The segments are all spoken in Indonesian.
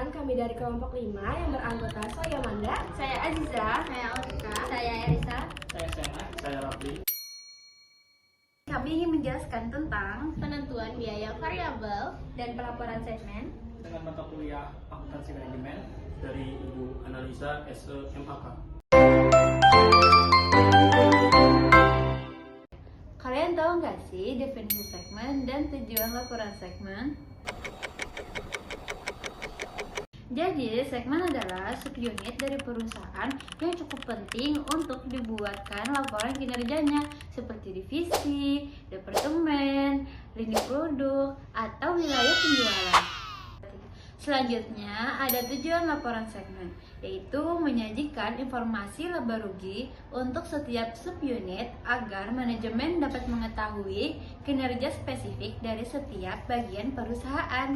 Perkenalkan, kami dari kelompok 5 yang beranggota saya Manda, Saya Aziza, Saya Alika. saya Erisa. Saya Sena, saya Rafli. Kami ingin menjelaskan tentang Penentuan biaya variabel dan pelaporan segmen. Dengan mata kuliah Akuntansi Manajemen dari Ibu Analisa SEMAK. Kalian tahu nggak sih definisi segmen dan tujuan laporan segmen? Jadi, segmen adalah subunit dari perusahaan yang cukup penting untuk dibuatkan laporan kinerjanya seperti divisi, departemen, lini produk, atau wilayah penjualan. Selanjutnya, ada tujuan laporan segmen, yaitu menyajikan informasi laba rugi untuk setiap subunit agar manajemen dapat mengetahui kinerja spesifik dari setiap bagian perusahaan.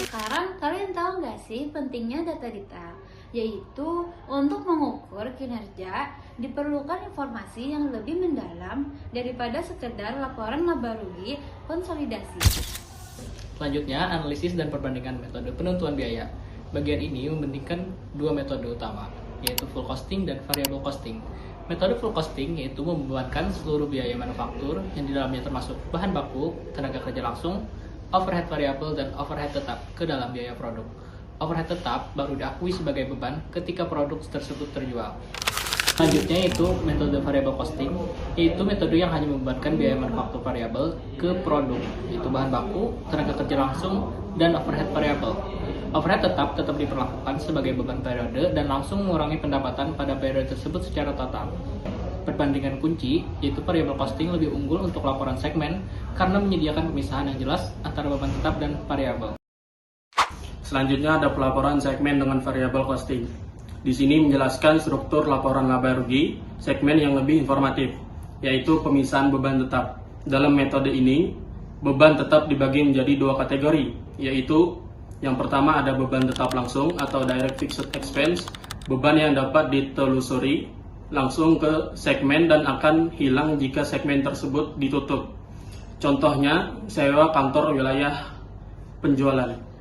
Sekarang, kalian tahu nggak sih pentingnya data detail? Yaitu, untuk mengukur kinerja, diperlukan informasi yang lebih mendalam daripada sekedar laporan laba rugi konsolidasi. Selanjutnya, analisis dan perbandingan metode penentuan biaya. Bagian ini membandingkan dua metode utama, yaitu full costing dan variable costing. Metode full costing yaitu membebankan seluruh biaya manufaktur yang di dalamnya termasuk bahan baku, tenaga kerja langsung, overhead variabel, dan overhead tetap ke dalam biaya produk. Overhead tetap baru diakui sebagai beban ketika produk tersebut terjual. Selanjutnya yaitu metode variable costing, yaitu metode yang hanya membebankan biaya manufaktur variabel ke produk, yaitu bahan baku, tenaga kerja langsung, dan overhead variabel. Overhead tetap diperlakukan sebagai beban periode dan langsung mengurangi pendapatan pada periode tersebut secara total. Perbandingan kunci, yaitu variable costing lebih unggul untuk laporan segmen karena menyediakan pemisahan yang jelas antara beban tetap dan variabel. Selanjutnya ada pelaporan segmen dengan variabel costing. Di sini menjelaskan struktur laporan laba rugi segmen yang lebih informatif, yaitu pemisahan beban tetap. Dalam metode ini, beban tetap dibagi menjadi dua kategori, yaitu yang pertama ada beban tetap langsung atau direct fixed expense, beban yang dapat ditelusuri langsung ke segmen dan akan hilang jika segmen tersebut ditutup. Contohnya, sewa kantor wilayah penjualan.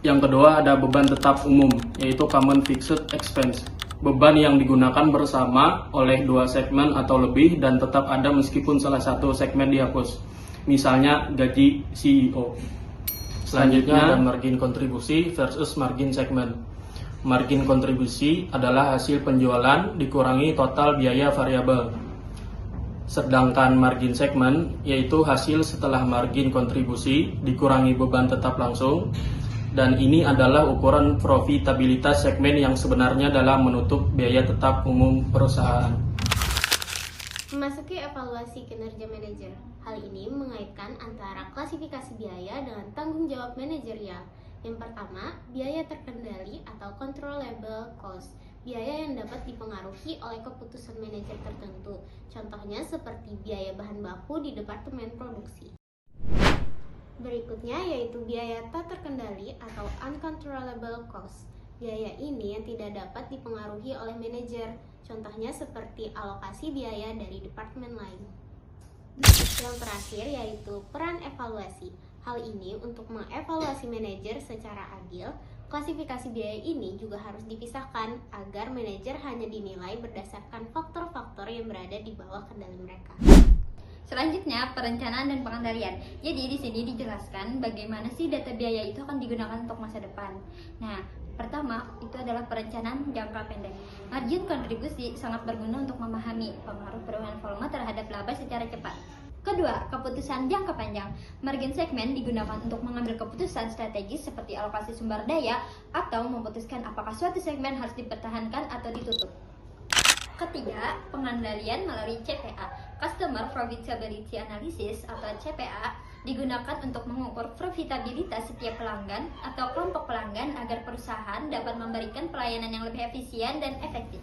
Yang kedua ada beban tetap umum, yaitu common fixed expense. Beban yang digunakan bersama oleh dua segmen atau lebih dan tetap ada meskipun salah satu segmen dihapus. Misalnya gaji CEO. Selanjutnya ada margin kontribusi versus margin segmen. Margin kontribusi adalah hasil penjualan dikurangi total biaya variabel. Sedangkan margin segmen yaitu hasil setelah margin kontribusi dikurangi beban tetap langsung. Dan ini adalah ukuran profitabilitas segmen yang sebenarnya dalam menutup biaya tetap umum perusahaan. Memasuki evaluasi kinerja manajer. Hal ini mengaitkan antara klasifikasi biaya dengan tanggung jawab manajerial. Yang pertama, biaya terkendali atau controllable cost. Biaya yang dapat dipengaruhi oleh keputusan manajer tertentu. Contohnya seperti biaya bahan baku di departemen produksi. Berikutnya yaitu biaya tak terkendali atau uncontrollable cost. Biaya ini yang tidak dapat dipengaruhi oleh manajer, contohnya seperti alokasi biaya dari departemen lain. Yang terakhir yaitu peran evaluasi. Hal ini untuk mengevaluasi manajer secara adil. Klasifikasi biaya ini juga harus dipisahkan agar manajer hanya dinilai berdasarkan faktor-faktor yang berada di bawah kendali mereka. Selanjutnya, perencanaan dan pengendalian. Jadi di sini dijelaskan bagaimana sih data biaya itu akan digunakan untuk masa depan. Nah, pertama itu adalah perencanaan jangka pendek. Margin kontribusi sangat berguna untuk memahami pengaruh perubahan volume terhadap laba secara cepat. Kedua, keputusan jangka panjang. Margin segmen digunakan untuk mengambil keputusan strategis seperti alokasi sumber daya atau memutuskan apakah suatu segmen harus dipertahankan atau ditutup. Ketiga, pengendalian melalui CPA, Customer Profitability Analysis atau CPA, digunakan untuk mengukur profitabilitas setiap pelanggan atau kelompok pelanggan agar perusahaan dapat memberikan pelayanan yang lebih efisien dan efektif.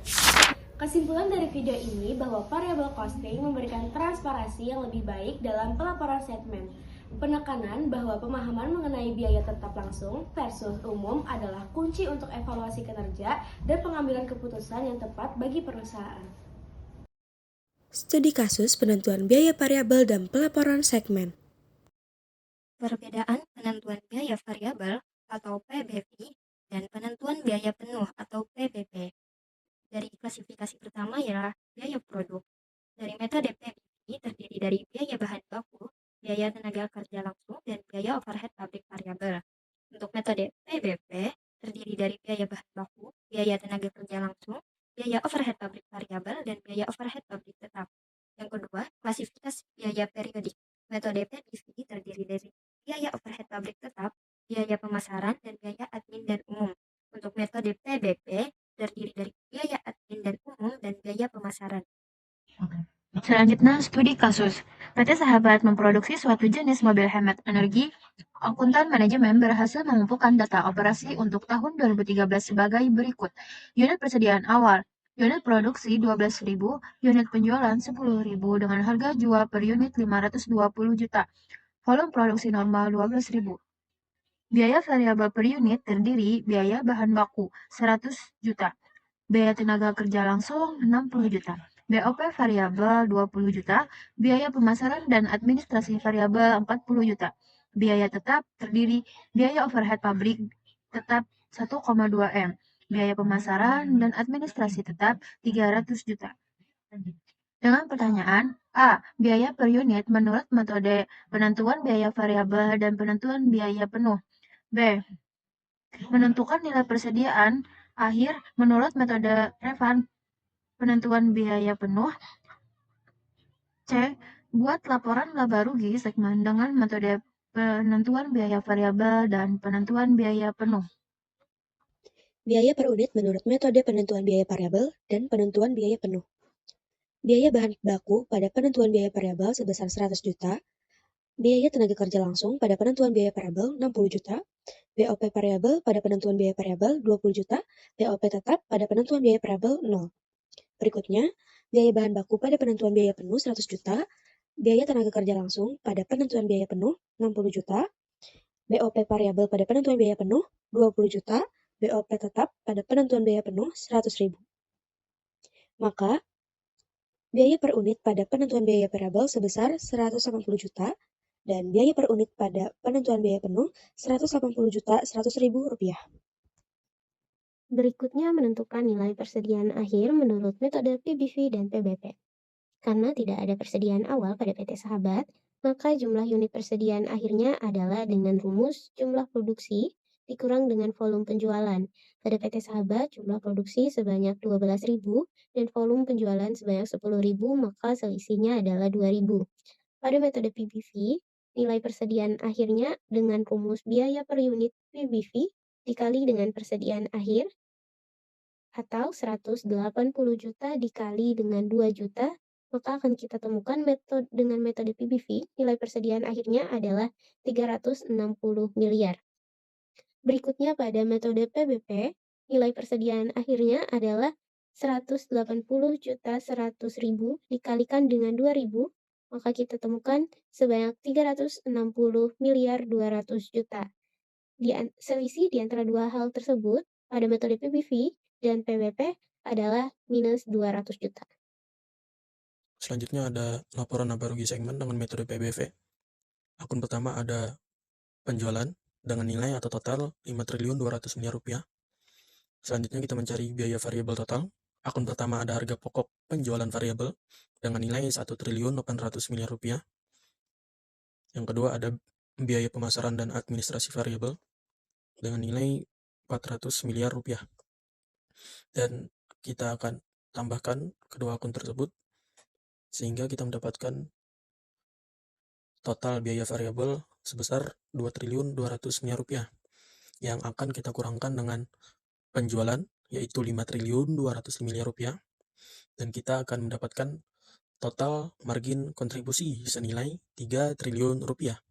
Kesimpulan dari video ini bahwa variable costing memberikan transparansi yang lebih baik dalam pelaporan segmen. Penekanan bahwa pemahaman mengenai biaya tetap langsung versus umum adalah kunci untuk evaluasi kinerja dan pengambilan keputusan yang tepat bagi perusahaan. Studi kasus penentuan biaya variabel dan pelaporan segmen. Perbedaan penentuan biaya variabel atau PBV biaya penuh atau PBP. Dari klasifikasi pertama ialah biaya produk. Dari metode PBP terdiri dari biaya bahan baku, biaya tenaga kerja langsung, dan biaya overhead pabrik variabel. Untuk metode PBP terdiri dari biaya bahan baku, biaya tenaga kerja langsung, biaya overhead pabrik variabel, dan biaya overhead pabrik tetap. Yang kedua, klasifikasi biaya periodik. Metode PBV terdiri dari biaya overhead pabrik tetap, biaya pemasaran, dan biaya admin dan umum. Untuk metode PBP terdiri dari biaya admin dan umum dan biaya pemasaran. Selanjutnya, studi kasus. PT Sahabat memproduksi suatu jenis mobil hemat energi. Akuntan manajemen berhasil mengumpulkan data operasi untuk tahun 2013 sebagai berikut. Unit persediaan awal. Unit produksi 12.000, unit penjualan 10.000 dengan harga jual per unit 520 juta. Volume produksi normal 12.000. Biaya variabel per unit terdiri biaya bahan baku 100 juta. Biaya tenaga kerja langsung 60 juta. BOP variabel 20 juta, biaya pemasaran dan administrasi variabel 40 juta. Biaya tetap terdiri biaya overhead pabrik tetap 1,2 M, biaya pemasaran dan administrasi tetap 300 juta. Dengan pertanyaan, A. Biaya per unit menurut metode penentuan biaya variabel dan penentuan biaya penuh. B. Menentukan nilai persediaan akhir menurut metode Revan penentuan biaya penuh. C. Buat laporan laba rugi segmen dengan metode penentuan biaya variabel dan penentuan biaya penuh. Biaya per unit menurut metode penentuan biaya variabel dan penentuan biaya penuh. Biaya bahan baku pada penentuan biaya variabel sebesar 100 juta. Biaya tenaga kerja langsung pada penentuan biaya variabel 60 juta. BOP variabel pada penentuan biaya variabel 20 juta. BOP tetap pada penentuan biaya variabel 0. Berikutnya, biaya bahan baku pada penentuan biaya penuh 100 juta, biaya tenaga kerja langsung pada penentuan biaya penuh 60 juta, BOP variabel pada penentuan biaya penuh 20 juta, BOP tetap pada penentuan biaya penuh 100.000. Maka, biaya per unit pada penentuan biaya variabel sebesar 180 juta dan biaya per unit pada penentuan biaya penuh 180 juta 100.000 rupiah. Berikutnya menentukan nilai persediaan akhir menurut metode PBV dan PBP. Karena tidak ada persediaan awal pada PT Sahabat, maka jumlah unit persediaan akhirnya adalah dengan rumus jumlah produksi dikurang dengan volume penjualan. Pada PT Sahabat, jumlah produksi sebanyak 12.000 dan volume penjualan sebanyak 10.000, maka selisihnya adalah 2.000. Pada metode PBV, nilai persediaan akhirnya dengan rumus biaya per unit PBV dikali dengan persediaan akhir atau 180 juta dikali dengan 2 juta, maka akan kita temukan dengan metode PBV, nilai persediaan akhirnya adalah 360 miliar. Berikutnya pada metode PBP, nilai persediaan akhirnya adalah 180 juta 100.000 dikalikan dengan 2.000, maka kita temukan sebanyak 360 miliar 200 juta. Selisih di antara dua hal tersebut pada metode PBV dan PBP adalah minus 200 juta. Selanjutnya ada laporan laba rugi segmen dengan metode PBV. Akun pertama ada penjualan dengan nilai atau total 5.200 miliar rupiah. Selanjutnya kita mencari biaya variabel total. Akun pertama ada harga pokok penjualan variabel dengan nilai 1.800 miliar rupiah. Yang kedua ada biaya pemasaran dan administrasi variabel dengan nilai 400 miliar rupiah. Dan kita akan tambahkan kedua akun tersebut sehingga kita mendapatkan total biaya variabel sebesar 2.200 miliar rupiah yang akan kita kurangkan dengan penjualan yaitu 5.200 miliar rupiah, dan kita akan mendapatkan total margin kontribusi senilai 3 triliun rupiah.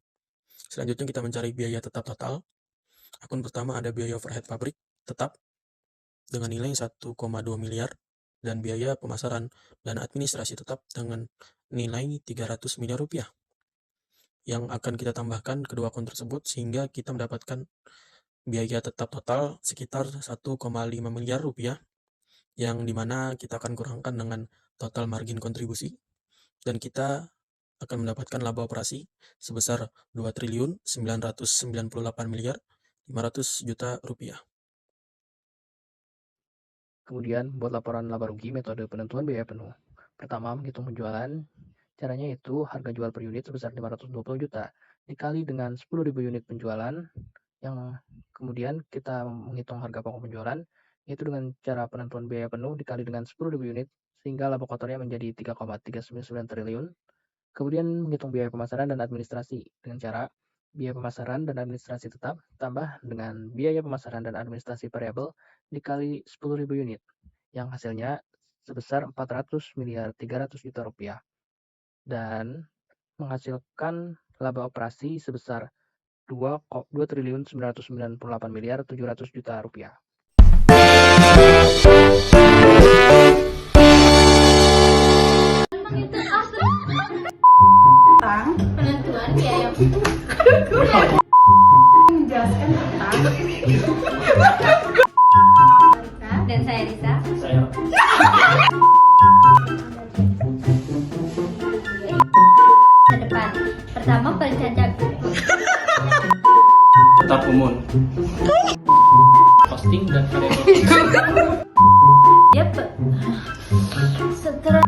Selanjutnya kita mencari biaya tetap total. Akun pertama ada biaya overhead pabrik tetap dengan nilai 1,2 miliar dan biaya pemasaran dan administrasi tetap dengan nilai 300 miliar rupiah yang akan kita tambahkan kedua akun tersebut sehingga kita mendapatkan biaya tetap total sekitar 1,5 miliar rupiah yang dimana kita akan kurangkan dengan total margin kontribusi dan kita akan mendapatkan laba operasi sebesar 2.998 miliar 500 juta rupiah. Kemudian buat laporan laba rugi metode penentuan biaya penuh. Pertama, menghitung penjualan. Caranya itu harga jual per unit sebesar 520 juta dikali dengan 10.000 unit penjualan, yang kemudian kita menghitung harga pokok penjualan, yaitu dengan cara penentuan biaya penuh dikali dengan 10.000 unit, sehingga laba kotornya menjadi 3,399 triliun. Kemudian menghitung biaya pemasaran dan administrasi dengan cara biaya pemasaran dan administrasi tetap tambah dengan biaya pemasaran dan administrasi variabel dikali 10.000 unit, yang hasilnya sebesar 400 miliar 300 juta rupiah, dan menghasilkan laba operasi sebesar 2.998 miliar 700 juta rupiah. Penentuan biaya dan saya Risa. Saya Ke depan. Pertama, perencanaan tetap umum. Costing dan variable. setelah